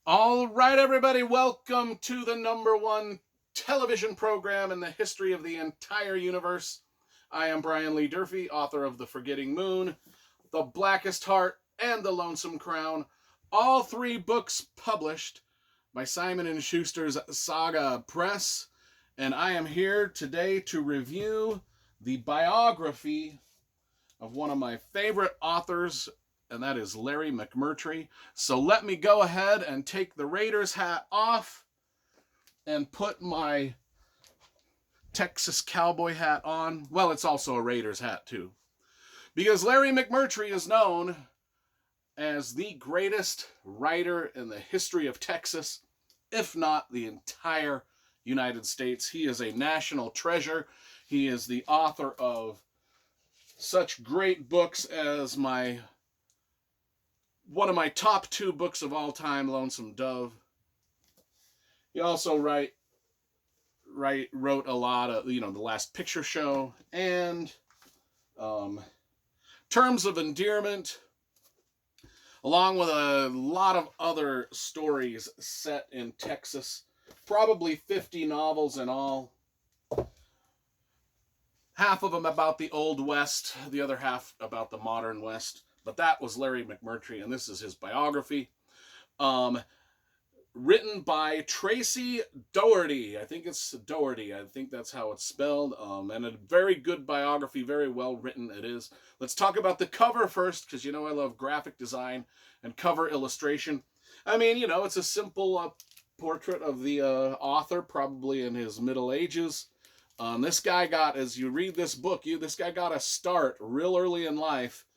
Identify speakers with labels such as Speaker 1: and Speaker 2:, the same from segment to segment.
Speaker 1: All right, everybody, welcome to the number one television program in the history of the entire universe. I am Brian Lee Durfee, author of The Forgetting Moon, The Blackest Heart, and The Lonesome Crown. All three books published by Simon & Schuster's Saga Press. And I am here today to review the biography of one of my favorite authors, and that is Larry McMurtry. So let me go ahead and take the Raiders hat off and put my Texas cowboy hat on. Well, it's also a Raiders hat too. Because Larry McMurtry is known as the greatest writer in the history of Texas, if not the entire United States. He is a national treasure. He is the author of such great books as one of my top two books of all time, Lonesome Dove. He also wrote a lot of, The Last Picture Show and Terms of Endearment, along with a lot of other stories set in Texas. Probably 50 novels in all. Half of them about the Old West, the other half about the modern West. But that was Larry McMurtry, and this is his biography. Written by Tracy Doherty. I think it's Doherty. I think that's how it's spelled. And a very good biography, very well written it is. Let's talk about the cover first, because I love graphic design and cover illustration. It's a simple portrait of the author, probably in his middle ages. This guy got, as you read this book, this guy got a start real early in life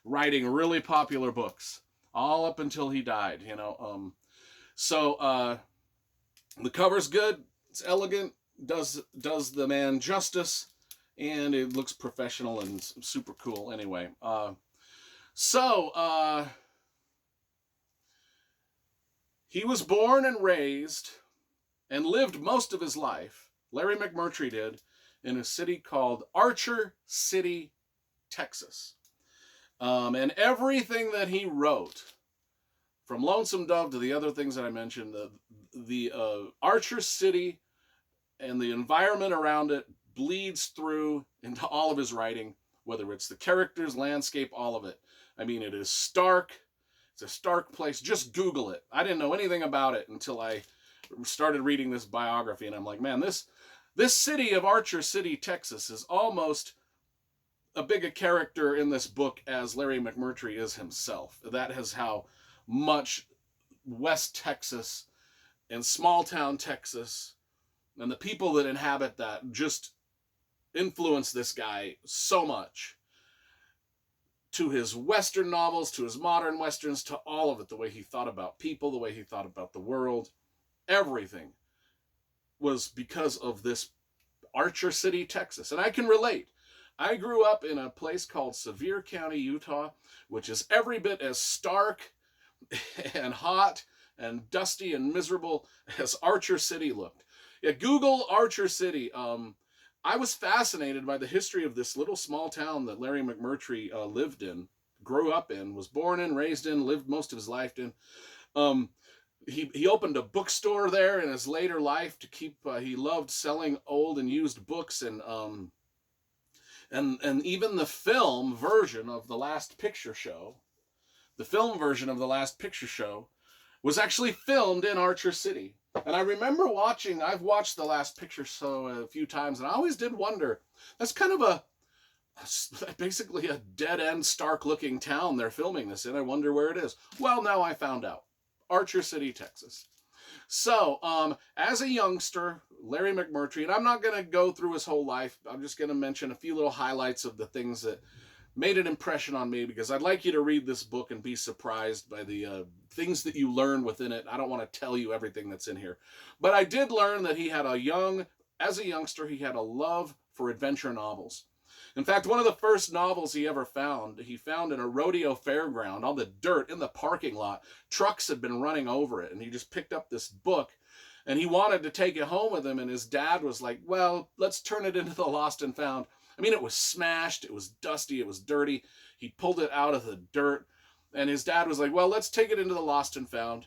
Speaker 1: writing really popular books, all up until he died, So the cover's good, it's elegant, does the man justice, and it looks professional and super cool anyway. He was born and raised and lived most of his life, Larry McMurtry did, in a city called Archer City, Texas. And everything that he wrote, from Lonesome Dove to the other things that I mentioned, the Archer City and the environment around it bleeds through into all of his writing, whether it's the characters, landscape, all of it. It is stark. It's a stark place. Just Google it. I didn't know anything about it until I started reading this biography, and I'm like, man, this city of Archer City, Texas, is almost a big a character in this book as Larry McMurtry is himself. That is how much West Texas and small town Texas and the people that inhabit that just influenced this guy so much. To his Western novels, to his modern Westerns, to all of it, the way he thought about people, the way he thought about the world, everything was because of this Archer City, Texas. And I can relate. I grew up in a place called Sevier County, Utah, which is every bit as stark and hot and dusty and miserable as Archer City looked. Yeah, Google Archer City. I was fascinated by the history of this little small town that Larry McMurtry lived in, grew up in, was born in, raised in, lived most of his life in. He opened a bookstore there in his later life to keep. He loved selling old and used books, and even the film version of The Last Picture Show, was actually filmed in Archer City. And I remember I've watched The Last Picture Show a few times, and I always did wonder, that's kind of basically a dead-end, stark-looking town they're filming this in. I wonder where it is. Well, now I found out. Archer City, Texas. So, as a youngster, Larry McMurtry, and I'm not going to go through his whole life. I'm just going to mention a few little highlights of the things that made an impression on me, because I'd like you to read this book and be surprised by the things that you learn within it. I don't want to tell you everything that's in here. But I did learn that as a youngster, he had a love for adventure novels. In fact, one of the first novels he ever found, he found in a rodeo fairground on the dirt in the parking lot. Trucks had been running over it, and he just picked up this book, and he wanted to take it home with him, and his dad was like, well, let's turn it into the Lost and Found. It was smashed, it was dusty, it was dirty. He pulled it out of the dirt, and his dad was like, well, let's take it into the Lost and Found.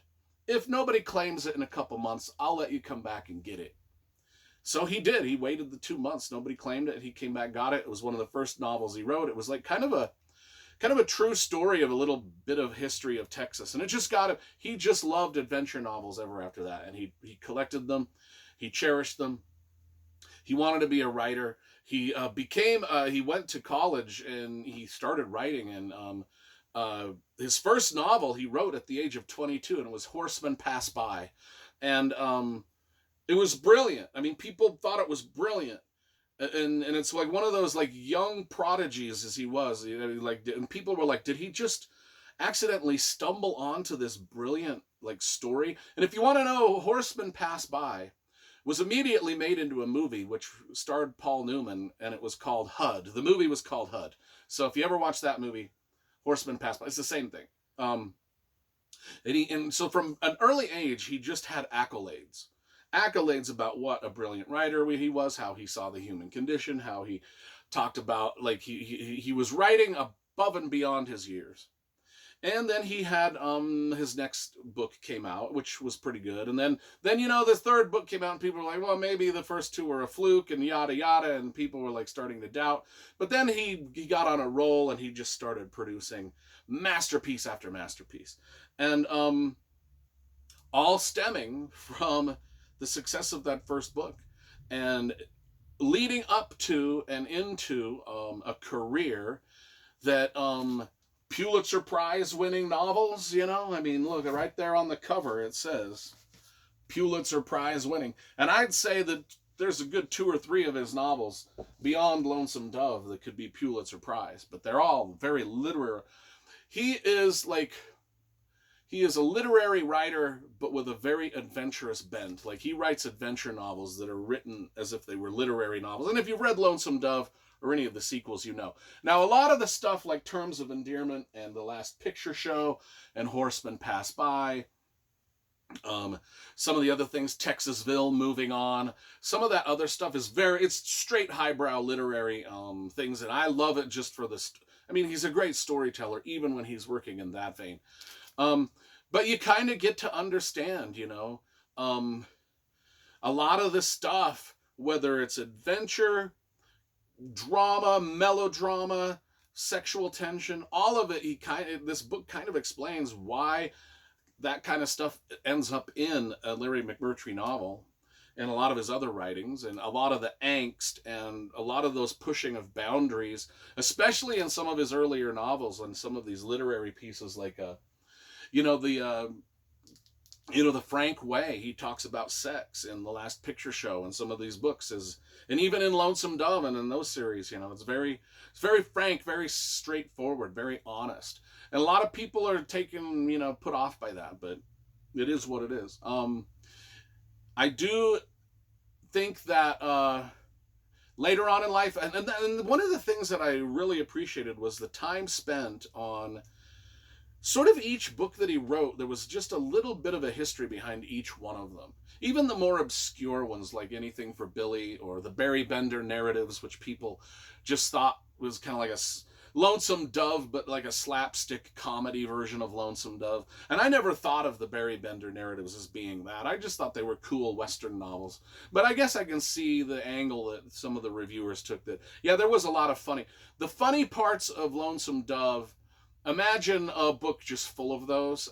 Speaker 1: if nobody claims it in a couple months, I'll let you come back and get it. So he did. He waited the 2 months. Nobody claimed it. He came back, got it. It was one of the first novels he wrote. It was like kind of a true story of a little bit of history of Texas. And it just got him. He just loved adventure novels ever after that. And he collected them. He cherished them. He wanted to be a writer. He he went to college and he started writing. And his first novel he wrote at the age of 22, and it was Horsemen Pass By. And it was brilliant. I mean, people thought it was brilliant. And it's like one of those like young prodigies as he was, like, and people were like, did he just accidentally stumble onto this brilliant like story? And if you want to know, Horsemen Pass By was immediately made into a movie which starred Paul Newman, and it was called HUD. The movie was called HUD. So if you ever watch that movie, Horsemen Pass By, it's the same thing. And so from an early age, he just had accolades about what a brilliant writer he was, how he saw the human condition, how he talked about, like, he was writing above and beyond his years. And then he had his next book came out, which was pretty good. And then the third book came out, and people were like, well, maybe the first two were a fluke and yada yada, and people were like starting to doubt. But then he got on a roll, and he just started producing masterpiece after masterpiece. And all stemming from the success of that first book, and leading up to and into a career that Pulitzer Prize winning novels, I mean, look, right there on the cover it says Pulitzer Prize winning. And I'd say that there's a good 2 or 3 of his novels beyond Lonesome Dove that could be Pulitzer Prize, but they're all very literary. He is a literary writer, but with a very adventurous bent. Like, he writes adventure novels that are written as if they were literary novels. And if you've read Lonesome Dove or any of the sequels, you know. Now, a lot of the stuff like Terms of Endearment and The Last Picture Show and Horsemen Pass By, some of the other things, Texasville, Moving On, some of that other stuff is it's straight highbrow literary things, and I love it just for this. I mean, he's a great storyteller, even when he's working in that vein. But you kind of get to understand, a lot of the stuff, whether it's adventure, drama, melodrama, sexual tension, all of it, this book kind of explains why that kind of stuff ends up in a Larry McMurtry novel and a lot of his other writings, and a lot of the angst and a lot of those pushing of boundaries, especially in some of his earlier novels and some of these literary pieces like the Frank Way. He talks about sex in The Last Picture Show and some of these books, and even in Lonesome Dove and in those series, it's very frank, very straightforward, very honest. And a lot of people are taken, put off by that, but it is what it is. I do think that later on in life, and one of the things that I really appreciated was the time spent on sort of each book that he wrote. There was just a little bit of a history behind each one of them. Even the more obscure ones, like Anything for Billy or the Barry Bender narratives, which people just thought was kind of like a Lonesome Dove, but like a slapstick comedy version of Lonesome Dove. And I never thought of the Barry Bender narratives as being that. I just thought they were cool Western novels. But I guess I can see the angle that some of the reviewers took, that, yeah, there was a lot of the funny parts of Lonesome Dove. Imagine a book just full of those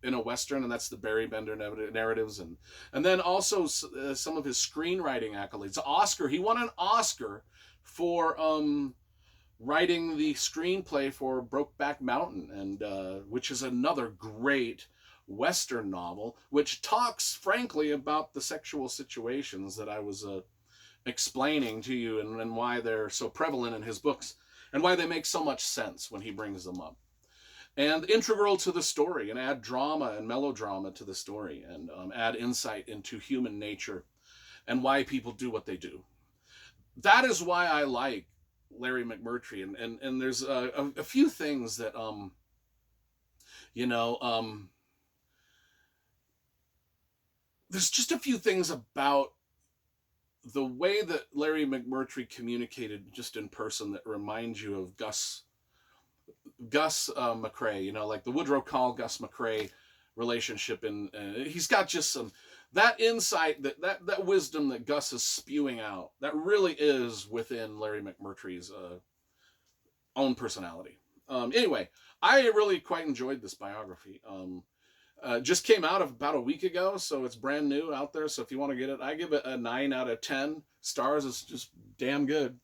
Speaker 1: in a Western, and that's the Barry Bender narratives. And then also some of his screenwriting accolades. He won an Oscar for writing the screenplay for Brokeback Mountain, and which is another great Western novel, which talks frankly about the sexual situations that I was explaining to you, and why they're so prevalent in his books, and why they make so much sense when he brings them up, and integral to the story, and add drama and melodrama to the story, and add insight into human nature and why people do what they do. That is why I like Larry McMurtry, and there's a few things that there's just a few things about the way that Larry McMurtry communicated just in person that reminds you of Gus McCrae, like the Woodrow Call Gus McCrae relationship, and he's got just some that insight, that wisdom that Gus is spewing out, that really is within Larry McMurtry's own personality. Anyway, I really quite enjoyed this biography. Just came out of about a week ago, so it's brand new out there. So if you want to get it, I give it a 9 out of 10 stars. It's just damn good.